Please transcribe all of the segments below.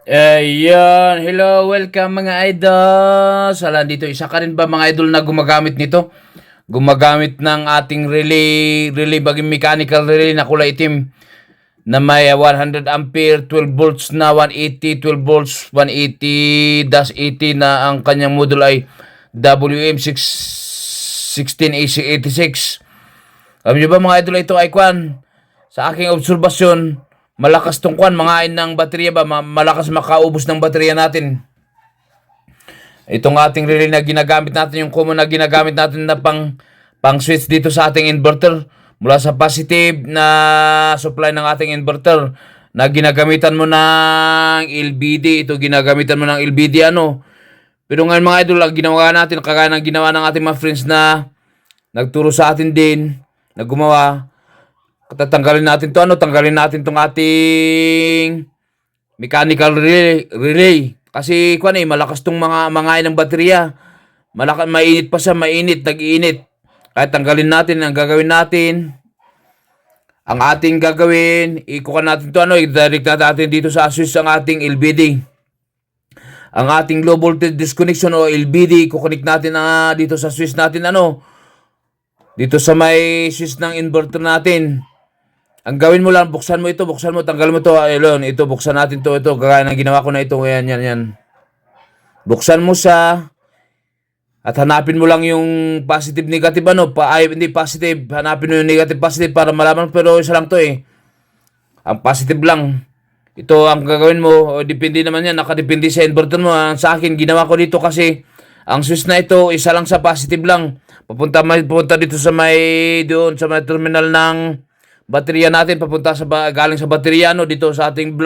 Ayan, hello, welcome mga idol. Sala dito, isa ka rin ba mga idol na gumagamit nito? Gumagamit ng ating relay baging mechanical relay na kulay itim na may 100 ampere, 12 volts na 180, 12 volts 180-80 na ang kanyang module ay WM16AC86. Alam niyo ba mga idol, ito ay kwan? Sa aking obserbasyon, malakas tong kwan, mga ng baterya ba, malakas makaubos ng baterya natin. Itong ating relay na ginagamit natin, yung common na ginagamit natin na pang switch dito sa ating inverter, mula sa positive na supply ng ating inverter, na ginagamitan mo ng LBD, ito ginagamitan mo ng LBD ano. Pero ngayon mga idol, ang ginawa natin, kagaya ng ginawa ng ating mga friends na nagturo sa atin din, na gumawa, tatanggalin natin to ano, tanggalin natin tong ating mechanical relay. Kasi kuan malakas tong mga ng baterya. Malakas, mainit pa siya, nag-iinit. Kaya tanggalin natin, ang gagawin natin, ang ating gagawin, ikukan natin to ano, i-direct natin dito sa switch ang ating LBD. Ang ating low voltage disconnection o LBD, kukonek natin dito sa switch natin ano, dito sa may switch ng inverter natin. Ang gawin mo lang, buksan mo, tanggal mo to, ayun, ito, buksan natin to, ito, kagaya ng ginawa ko na ito, yan. Buksan mo siya, at hanapin mo lang yung positive, negative, ano, hindi positive, hanapin mo yung negative, positive, para malaman, pero isa lang to ang positive lang. Ito, ang gagawin mo, depende naman yan, nakadepende sa inverter mo. Sa akin, ginawa ko dito kasi, ang switch na ito, isa lang sa positive lang. Papunta dito sa doon sa may terminal ng baterya natin, papunta galing sa baterya no, dito sa ating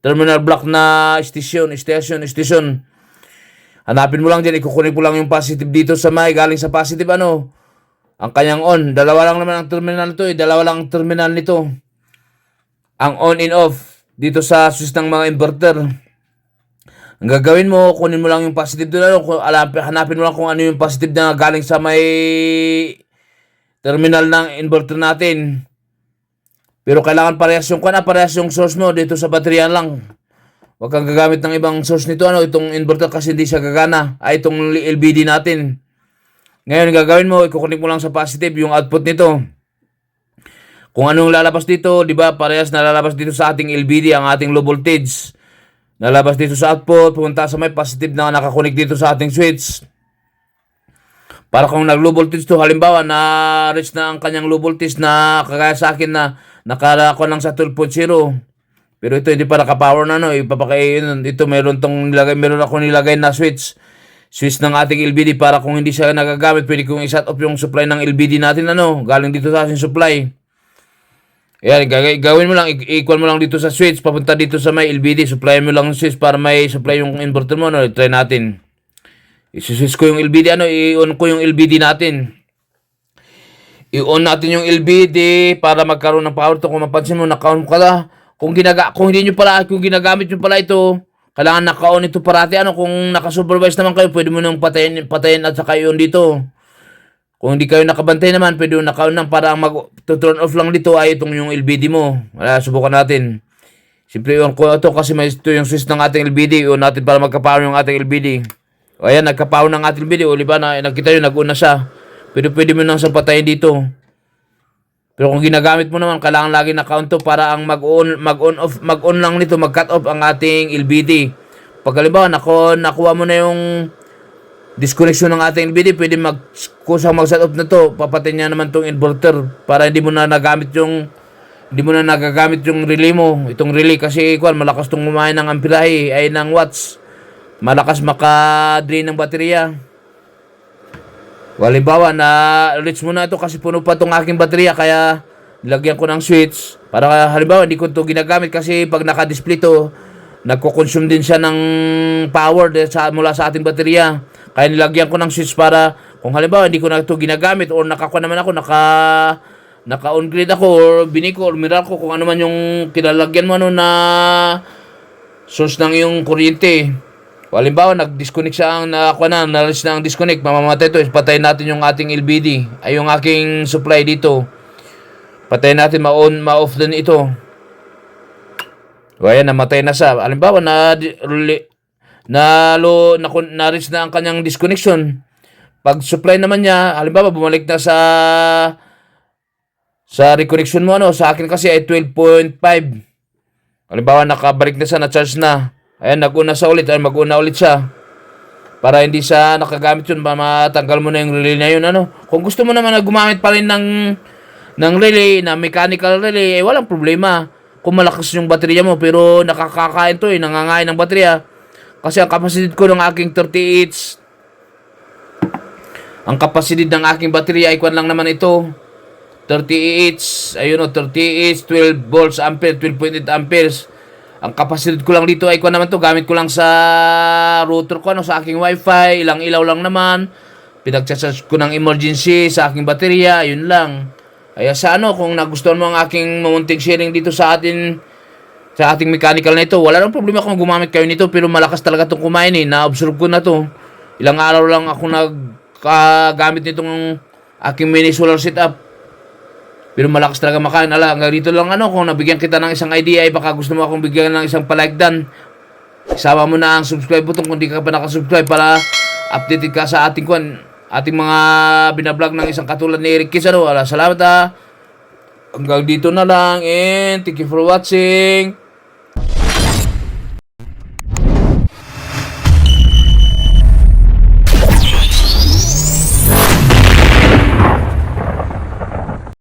terminal block na station. Hanapin mo lang diyan, ikukunik mo lang yung positive dito sa galing sa positive ano, ang kanyang on. Dalawa lang naman ang terminal nito dalawa lang ang terminal nito. Ang on and off dito sa switch ng mga inverter. Ang gagawin mo, kunin mo lang yung positive doon, hanapin mo lang kung ano yung positive na galing sa may terminal ng inverter natin. Pero kailangan parehas yung source mo dito sa baterya lang. Huwag kang gagamit ng ibang source nito, itong inverter kasi hindi siya gagana. Itong LBD natin. Ngayon, gagawin mo, ikukunik mo lang sa positive yung output nito. Kung anong lalabas dito, di ba, parehas na lalabas dito sa ating LBD, ang ating low voltage. Lalabas dito sa output, pumunta sa may positive na nakakunik dito sa ating switch. Para kung nag-low voltage to, halimbawa, na-reach na ang kanyang low voltage na kagaya sa akin na nakalako lang sa 12.0. Pero ito hindi pa naka-power na ito meron ako nilagay na switch ng ating LBD para kung hindi siya nagagamit, pwede kong i-shut off yung supply ng LBD natin galing dito sa ating supply. Ayan, gawin mo lang, equal mo lang dito sa switch, papunta dito sa may LBD, supply mo lang yung switch para may supply yung inverter mo, try natin. I-switch ko yung LBD, i-on ko yung LBD natin. I-on natin yung LBD para magkaroon ng power to. Kung mapansin mo, naka-on ka na. Kung ginagamit nyo pala ito, kailangan naka-on ito parati. Kung naka-supervise naman kayo, pwede mo nang patayin at saka i-on dito. Kung hindi kayo nakabantay naman, pwede mo naka-on lang para to-turn off lang dito ay itong yung LBD mo. Subukan natin. Siyempre, i-on ko ito kasi may ito yung switch ng ating LBD. I-on natin para magka-power yung ating LBD. O ayan, nagka-power ng ating LBD. O liba na, nakita nyo, nag-on na siya. Pwede mo nang sa patayin dito. Pero kung ginagamit mo naman, kailangan lagi naka-on to para ang mag-on lang nito, mag-cut off ang ating LBD. Pag halimbawa, nakuha mo na yung disconnection ng ating LBD, pwede kusang mag-shut off na to. Papatayin niya naman tong inverter para hindi mo na nagagamit yung relay mo. Itong relay kasi malakas tong kumain ng amperahe ay ng watts. Malakas maka-drain ng baterya. Halimbawa, na-reach mo na ito kasi puno pa itong aking baterya, kaya nilagyan ko ng switch. Para halimbawa, hindi ko ito ginagamit kasi pag naka-display ito, nagko-consume din siya ng power mula sa ating baterya. Kaya nilagyan ko ng switch para kung halimbawa, hindi ko na ito ginagamit or naka-on grid ako or biniko or mirar ko kung ano man yung kinalagyan mo na source ng yung kuryente. Halimbawa, nag-disconnect siya na-reach na ang disconnect, mamamatay ito, patayin natin yung ating LBD, ay yung aking supply dito. Patayin natin, ma-off din ito. O ayan, namatay na siya. Halimbawa, na-reach na ang kanyang disconnection. Pag supply naman niya, halimbawa, bumalik na sa reconnection mo, sa akin kasi ay 12.5. Halimbawa, nakabalik na siya, na-charge na. Ayan, nag-una sa ulit. Ayan, mag-una ulit siya. Para hindi siya nakagamit yun, matanggal mo na yung relay na yun, Kung gusto mo naman na gumamit pa rin ng relay, na mechanical relay, walang problema. Kung malakas yung baterya mo, pero nakakakain to, nangangain ng baterya. Kasi ang capacity ko ng aking 38, ang capacity ng aking baterya ay kwan lang naman ito. 38, 38, 12 volts ampere, 12.8 amperes. Ang capacity ko lang dito ay kwan naman to, gamit ko lang sa router ko, sa aking wifi, ilang ilaw lang naman. Pinag-charge ko ng emergency sa aking baterya, ayun lang. Kaya kung nagustuhan mo ang aking mamunting sharing dito sa ating mechanical na ito, wala nang problema kung gumamit kayo nito, pero malakas talaga itong kumain na-observe ko na to. Ilang araw lang ako naggamit nitong aking mini solar setup. Pero malakas talaga makain. Hanggang dito lang kung nabigyan kita ng isang idea, ay baka gusto mo akong bigyan ng isang palikedan. Isama mo na ang subscribe button kung di ka pa nakasubscribe para updated ka sa ating mga binablog ng isang katulad ni Eric Kiss. Salamat Hanggang dito na lang and thank you for watching.